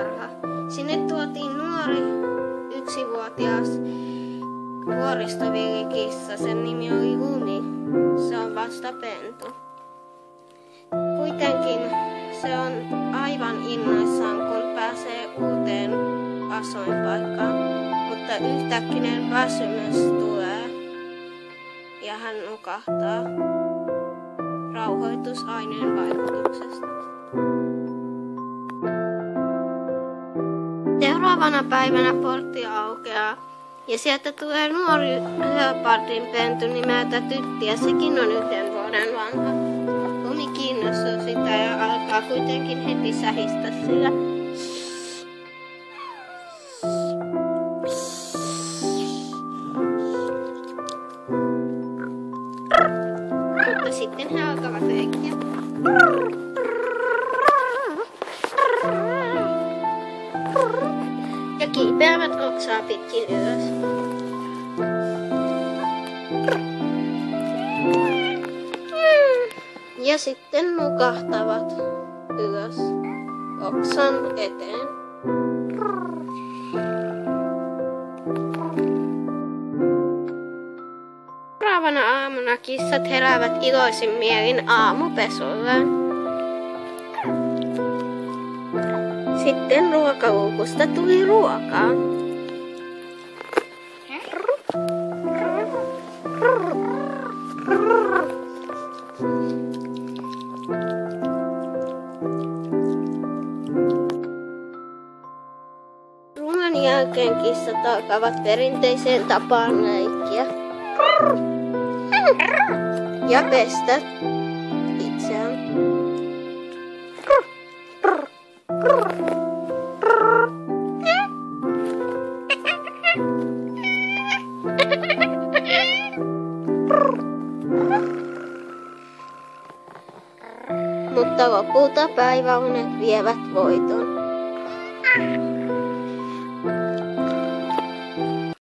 eläintarha. Sinne tuotiin nuori 1-vuotias vuoristovirikissa. Sen nimi oli Luni. Se on vasta pentu. Kuitenkin se on aivan innoissaan, kun pääsee uuteen asuinpaikkaan, mutta yhtäkkinen väsymys tulee ja hän nukahtaa rauhoitusaineen vaikutuksesta. Seuraavana päivänä portti aukeaa ja sieltä tulee nuori leopardin pentu nimeltä Tytti ja sekin on 1 vuoden vanha. Lumi kiinnostuu sitä ja alkaa kuitenkin heti sähistä sillä. Mutta sitten he alkavat leikkiä. Ja kiipeävät oksaa pitkin ylös. Ja sitten nukahtavat ylös oksan eteen. Seuraavana aamuna kissat heräävät iloisin mielin aamupesulleen. Sitten ruokaluukusta tuli ruokaa. Ruoan jälkeen kissat alkavat perinteiseen tapaan leikkiä ja pestä itseään. Mutta lopulta päiväunet vievät voiton.